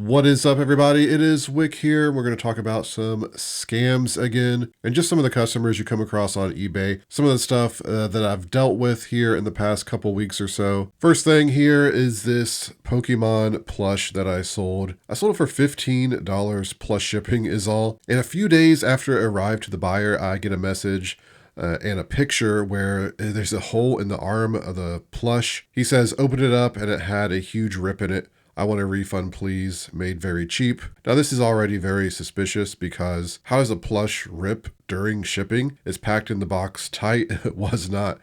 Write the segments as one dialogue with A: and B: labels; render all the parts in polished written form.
A: What is up, everybody? It is Wick here. We're going to talk about some scams again and just some of the customers you come across on eBay. Some of the stuff that I've dealt with here in the past couple weeks or so. First thing here is this Pokemon plush that I sold. I sold it for $15 plus shipping is all. And a few days after it arrived to the buyer, I get a message and a picture where there's a hole in the arm of the plush. He says, open it up and it had a huge rip in it. I want a refund, please. Made very cheap. Now, this is already very suspicious because how does a plush rip during shipping? It's packed in the box tight. It was not,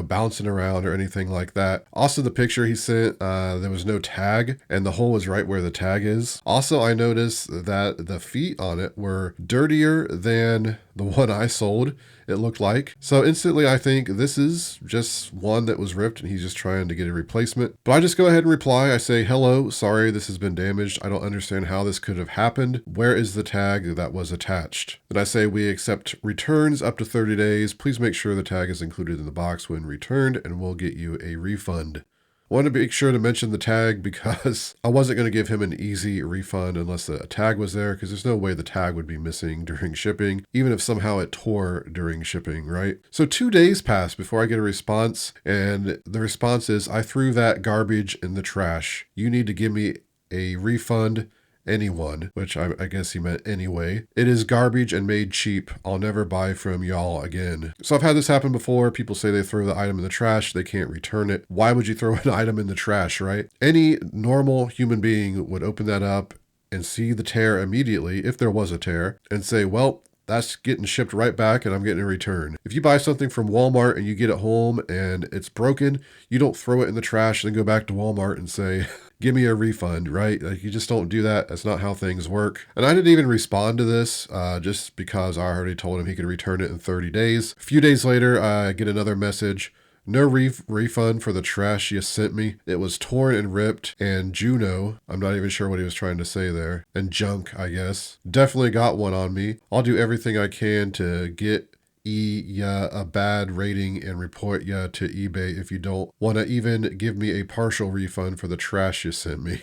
A: bouncing around or anything like that. Also, the picture he sent, there was no tag and the hole was right where the tag is. Also, I noticed that the feet on it were dirtier than the one I sold, it looked like. So instantly I think this is just one that was ripped and he's just trying to get a replacement. But I just go ahead and reply. I say, hello, sorry, this has been damaged. I don't understand how this could have happened. Where is the tag that was attached? Then I say, we accept returns up to 30 days. Please make sure the tag is included in the box when returned and we'll get you a refund. I wanted to make sure to mention the tag because I wasn't going to give him an easy refund unless a tag was there, because there's no way the tag would be missing during shipping, even if somehow it tore during shipping, right? So 2 days passed before I get a response, and the response is, I threw that garbage in the trash. You need to give me a refund. Anyone, which I guess he meant anyway. It is garbage and made cheap. I'll never buy from y'all again. So I've had this happen before. People say they throw the item in the trash, they can't return it. Why would you throw an item in the trash, right? Any normal human being would open that up and see the tear immediately, if there was a tear, and say, well, that's getting shipped right back and I'm getting a return. If you buy something from Walmart and you get it home and it's broken, you don't throw it in the trash and then go back to Walmart and say, give me a refund, right? Like, you just don't do that. That's not how things work. And I didn't even respond to this just because I already told him he could return it in 30 days. A few days later, I get another message. No refund for the trash you sent me. It was torn and ripped, and Juno, I'm not even sure what he was trying to say there, and junk, I guess. Definitely got one on me. I'll do everything I can to get ya a bad rating and report ya to eBay if you don't want to even give me a partial refund for the trash you sent me.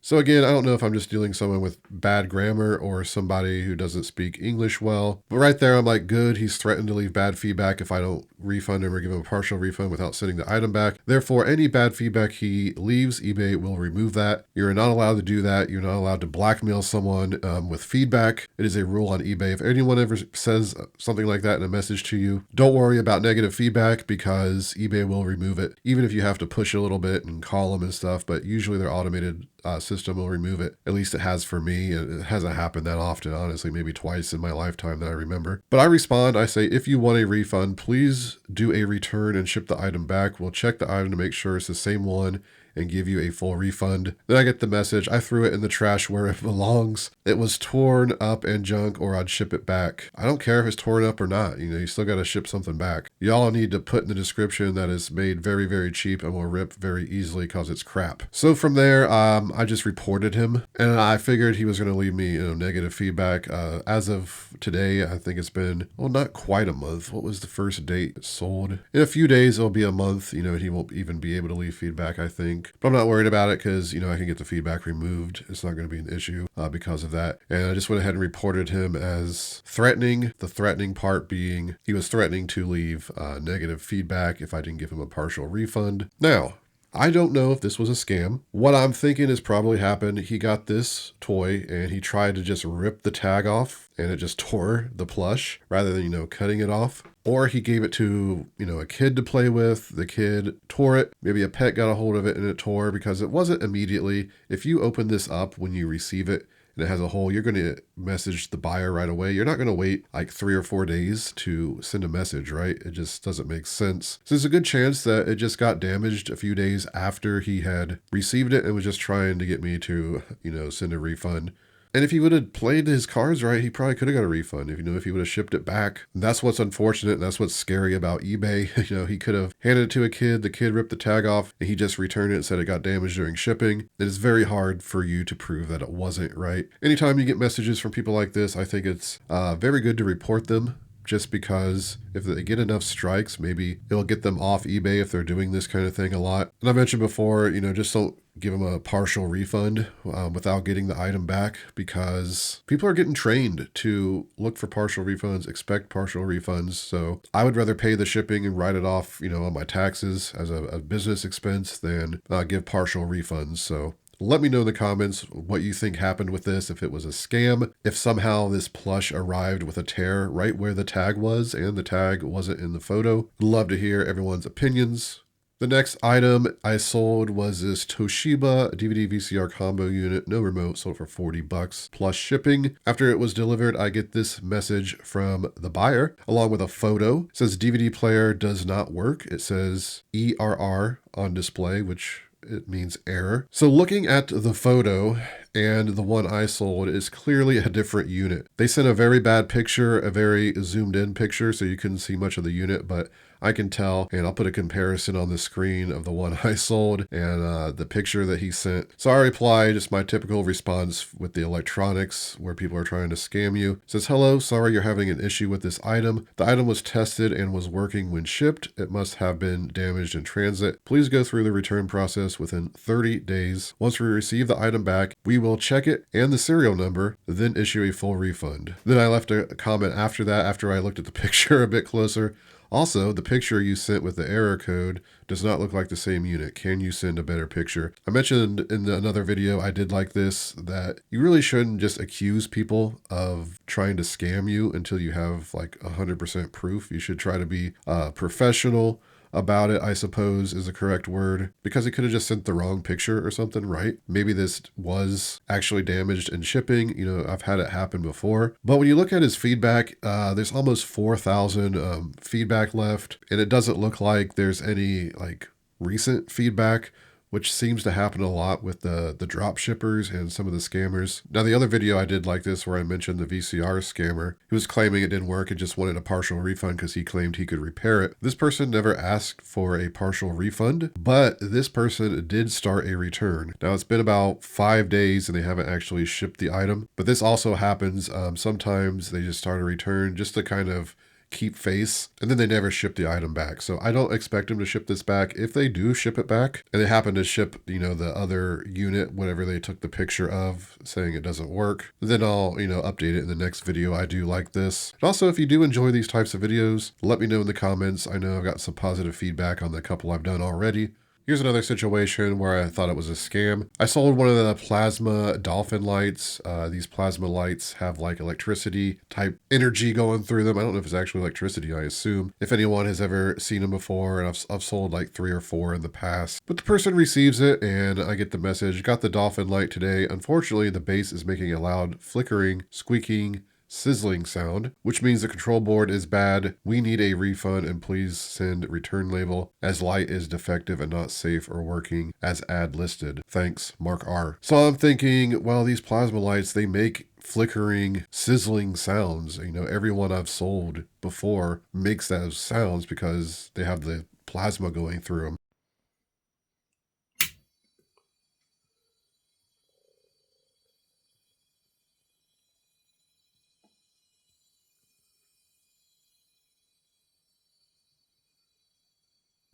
A: So again, I don't know if I'm just dealing with someone with bad grammar or somebody who doesn't speak English well. But right there, I'm like, good. He's threatened to leave bad feedback if I don't refund him or give him a partial refund without sending the item back. Therefore, any bad feedback he leaves, eBay will remove that. You're not allowed to do that. You're not allowed to blackmail someone with feedback. It is a rule on eBay. If anyone ever says something like that in a message to you, don't worry about negative feedback because eBay will remove it, even if you have to push a little bit and call them and stuff. But usually their automated system will remove it. At least it has for me. It hasn't happened that often, honestly, maybe twice in my lifetime that I remember. But I respond, I say, if you want a refund, please do a return and ship the item back. We'll check the item to make sure it's the same one and give you a full refund. Then I get the message, I threw it in the trash where it belongs. It was torn up and junk, or I'd ship it back. I don't care if it's torn up or not. You still got to ship something back. Y'all need to put in the description that it's made very, very cheap and will rip very easily because it's crap. So from there, I just reported him and I figured he was going to leave me negative feedback. As of today, I think it's been, not quite a month. What was the first date it sold? In a few days, it'll be a month. He won't even be able to leave feedback, I think. But I'm not worried about it because, I can get the feedback removed. It's not going to be an issue because of that. And I just went ahead and reported him as threatening. The threatening part being he was threatening to leave negative feedback if I didn't give him a partial refund. Now, I don't know if this was a scam. What I'm thinking is probably happened. He got this toy and he tried to just rip the tag off and it just tore the plush rather than, cutting it off. Or he gave it to, a kid to play with. The kid tore it. Maybe a pet got a hold of it and it tore because it wasn't immediately. If you open this up when you receive it and it has a hole, you're going to message the buyer right away. You're not going to wait like 3 or 4 days to send a message, right? It just doesn't make sense. So there's a good chance that it just got damaged a few days after he had received it and was just trying to get me to, send a refund. And if he would have played his cards right, he probably could have got a refund. If he would have shipped it back. And that's what's unfortunate. And that's what's scary about eBay. He could have handed it to a kid. The kid ripped the tag off and he just returned it and said it got damaged during shipping. It is very hard for you to prove that it wasn't, right? Anytime you get messages from people like this, I think it's very good to report them. Just because if they get enough strikes, maybe it'll get them off eBay if they're doing this kind of thing a lot. And I mentioned before, just don't give them a partial refund without getting the item back, because people are getting trained to look for partial refunds, expect partial refunds. So I would rather pay the shipping and write it off, on my taxes as a business expense than give partial refunds. So let me know in the comments what you think happened with this, if it was a scam, if somehow this plush arrived with a tear right where the tag was and the tag wasn't in the photo. Love to hear everyone's opinions. The next item I sold was this Toshiba DVD VCR combo unit, no remote, sold for $40 plus shipping. After it was delivered, I get this message from the buyer along with a photo. It says DVD player does not work. It says ERR on display, which it means error. So looking at the photo and the one I sold is clearly a different unit. They sent a very bad picture, a very zoomed in picture, so you couldn't see much of the unit, but I can tell, and I'll put a comparison on the screen of the one I sold and the picture that he sent. So I replied, just my typical response with the electronics where people are trying to scam you. It says, hello, sorry you're having an issue with this item. The item was tested and was working when shipped. It must have been damaged in transit. Please go through the return process within 30 days. Once we receive the item back, we will check it and the serial number, then issue a full refund. Then I left a comment after that, after I looked at the picture a bit closer. Also, the picture you sent with the error code does not look like the same unit. Can you send a better picture? I mentioned in another video I did like this, that you really shouldn't just accuse people of trying to scam you until you have like 100% proof. You should try to be professional about it, I suppose is the correct word, because it could have just sent the wrong picture or something, right? Maybe this was actually damaged in shipping. I've had it happen before. But when you look at his feedback, there's almost 4,000 feedback left, and it doesn't look like there's any like recent feedback, which seems to happen a lot with the drop shippers and some of the scammers. Now, the other video I did like this where I mentioned the VCR scammer who was claiming it didn't work and just wanted a partial refund because he claimed he could repair it. This person never asked for a partial refund, but this person did start a return. Now, it's been about 5 days and they haven't actually shipped the item, but this also happens. Sometimes they just start a return just to kind of keep face, and then they never ship the item back. So I don't expect them to ship this back. If they do ship it back and they happen to ship, the other unit, whatever they took the picture of, saying it doesn't work, then I'll, update it in the next video. I do like this. And also, if you do enjoy these types of videos, let me know in the comments. I know I've got some positive feedback on the couple I've done already. Here's another situation where I thought it was a scam. I sold one of the plasma dolphin lights. These plasma lights have like electricity type energy going through them. I don't know if it's actually electricity, I assume. If anyone has ever seen them before, and I've sold like 3 or 4 in the past. But the person receives it and I get the message, got the dolphin light today. Unfortunately, the base is making a loud flickering, squeaking, sizzling sound, which means the control board is bad. We need a refund and please send return label as light is defective and not safe or working as ad listed. Thanks, Mark R. So I'm thinking, well, these plasma lights, they make flickering, sizzling sounds. Everyone I've sold before makes those sounds because they have the plasma going through them.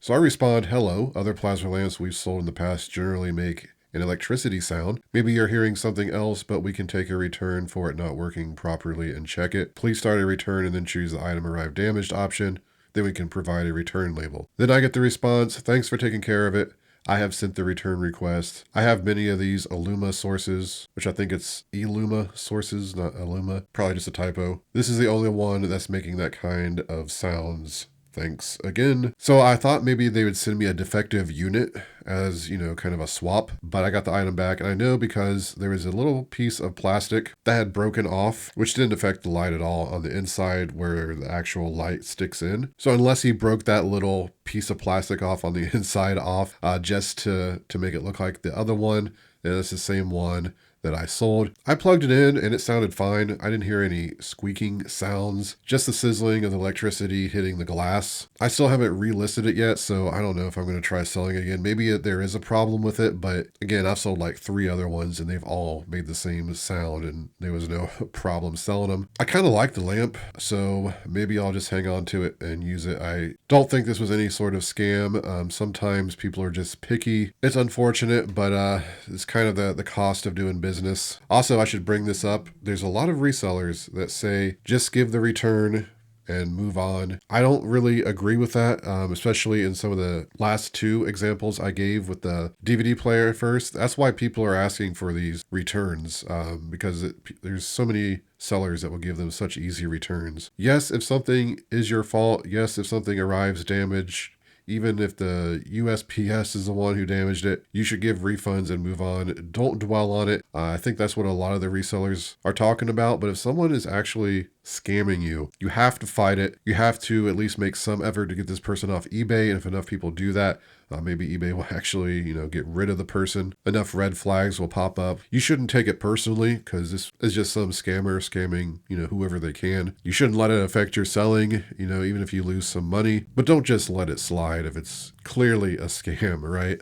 A: So I respond, hello, other plasma lamps we've sold in the past generally make an electricity sound. Maybe you're hearing something else, but we can take a return for it not working properly and check it. Please start a return and then choose the item arrived damaged option. Then we can provide a return label. Then I get the response, thanks for taking care of it. I have sent the return request. I have many of these Illuma sources, which I think it's Illuma sources, not Illuma. Probably just a typo. This is the only one that's making that kind of sounds. Thanks again. So I thought maybe they would send me a defective unit as, kind of a swap, but I got the item back. And I know because there was a little piece of plastic that had broken off, which didn't affect the light at all on the inside where the actual light sticks in. So unless he broke that little piece of plastic off on the inside off, just to make it look like the other one, and it's the same one, that I sold. I plugged it in and it sounded fine. I didn't hear any squeaking sounds, just the sizzling of the electricity hitting the glass. I still haven't relisted it yet, so I don't know if I'm going to try selling it again. Maybe there is a problem with it, but again, I've sold like 3 other ones and they've all made the same sound and there was no problem selling them. I kind of like the lamp, so maybe I'll just hang on to it and use it. I don't think this was any sort of scam. Sometimes people are just picky. It's unfortunate, but it's kind of the cost of doing business. Also, I should bring this up. There's a lot of resellers that say, just give the return and move on. I don't really agree with that, especially in some of the last 2 examples I gave with the DVD player first. That's why people are asking for these returns, because there's so many sellers that will give them such easy returns. Yes, if something is your fault. Yes, if something arrives damaged, even if the USPS is the one who damaged it, you should give refunds and move on. Don't dwell on it. I think that's what a lot of the resellers are talking about. But if someone is actually scamming you, you have to fight it. You have to at least make some effort to get this person off eBay. And if enough people do that, maybe eBay will actually, get rid of the person. Enough red flags will pop up. You shouldn't take it personally because this is just some scammer scamming, whoever they can. You shouldn't let it affect your selling, even if you lose some money. But don't just let it slide if it's clearly a scam, right?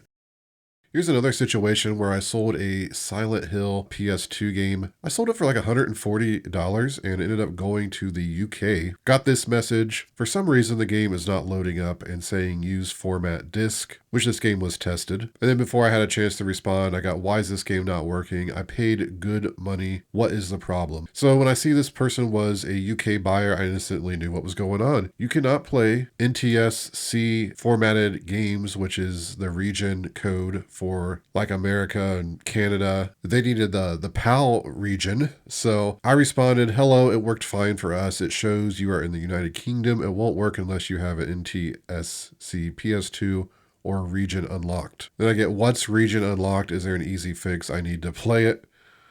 A: Here's another situation where I sold a Silent Hill PS2 game. I sold it for like $140 and ended up going to the UK. Got this message. For some reason, the game is not loading up and saying use format disk, which this game was tested. And then before I had a chance to respond, I got, why is this game not working? I paid good money. What is the problem? So when I see this person was a UK buyer, I instantly knew what was going on. You cannot play NTSC formatted games, which is the region code for like America and Canada. They needed the PAL region. So I responded, hello, it worked fine for us. It shows you are in the United Kingdom. It won't work unless you have an NTSC PS2 or region unlocked. Then I get, what's region unlocked? Is there an easy fix? I need to play it.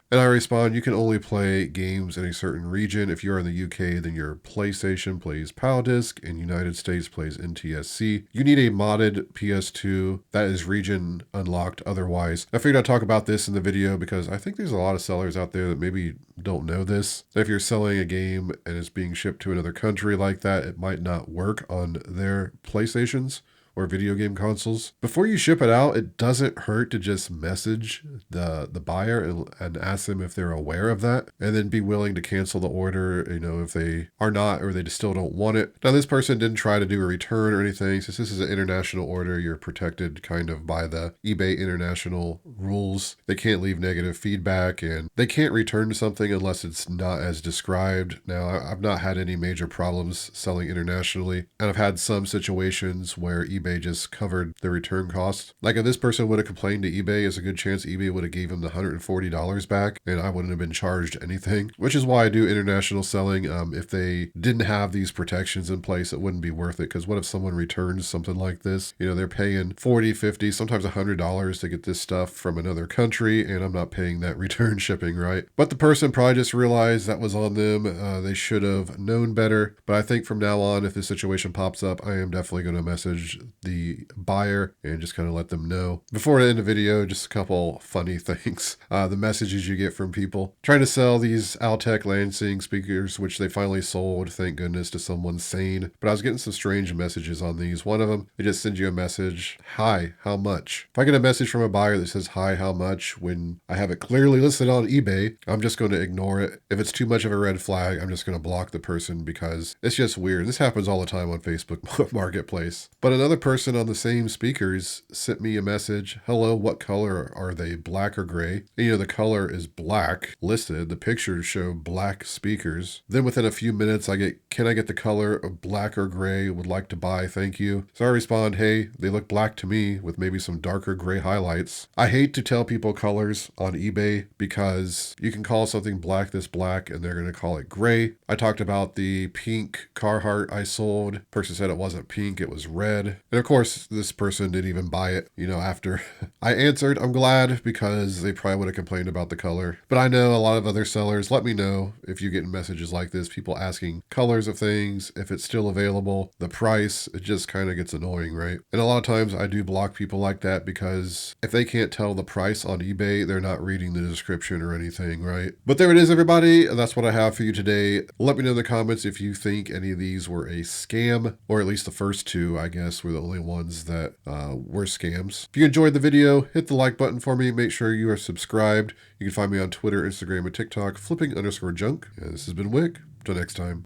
A: And I respond, you can only play games in a certain region. If you're in the UK, then your PlayStation plays PAL disc and United States plays NTSC. You need a modded PS2 that is region unlocked otherwise. I figured I'd talk about this in the video because I think there's a lot of sellers out there that maybe don't know this. If you're selling a game and it's being shipped to another country like that, it might not work on their PlayStations or video game consoles. Before you ship it out, it doesn't hurt to just message the buyer and ask them if they're aware of that, and then be willing to cancel the order, if they are not, or they just still don't want it. Now, this person didn't try to do a return or anything. Since this is an international order, you're protected kind of by the eBay international rules. They can't leave negative feedback and they can't return something unless it's not as described. Now, I've not had any major problems selling internationally, and I've had some situations where eBay just covered the return cost. Like if this person would have complained to eBay, there's a good chance eBay would have gave him the $140 back and I wouldn't have been charged anything, which is why I do international selling. If they didn't have these protections in place, it wouldn't be worth it, because what if someone returns something like this? They're paying $40, $50, sometimes $100 to get this stuff from another country, and I'm not paying that return shipping, right? But the person probably just realized that was on them. They should have known better. But I think from now on, if this situation pops up, I am definitely going to message the buyer and just kind of let them know. Before I end the video, just a couple funny things. The messages you get from people trying to sell these Altec Lansing speakers, which they finally sold, thank goodness, to someone sane. But I was getting some strange messages on these. One of them, they just send you a message, hi, how much? If I get a message from a buyer that says, hi, how much, when I have it clearly listed on eBay, I'm just going to ignore it. If it's too much of a red flag, I'm just going to block the person because it's just weird. This happens all the time on Facebook Marketplace. But another person on the same speakers sent me a message, hello, what color are they, black or gray? And, the color is black listed. The pictures show black speakers. Then within a few minutes, I get, can I get the color of black or gray? Would like to buy, thank you. So I respond, hey, they look black to me with maybe some darker gray highlights. I hate to tell people colors on eBay because you can call something black this black and they're going to call it gray. I talked about the pink Carhartt I sold. Person said it wasn't pink, it was red. And of course, this person didn't even buy it, after I answered. I'm glad, because they probably would have complained about the color. But I know a lot of other sellers. Let me know if you get messages like this, people asking colors of things, if it's still available, the price. It just kind of gets annoying, right? And a lot of times I do block people like that, because if they can't tell the price on eBay, they're not reading the description or anything, right? But there it is, everybody. That's what I have for you today. Let me know in the comments if you think any of these were a scam, or at least the first two, I guess, were the only ones that were scams. If you enjoyed the video, hit the like button for me. Make sure you are subscribed. You can find me on Twitter, Instagram, and TikTok, flipping_junk. And this has been Wick. Till next time.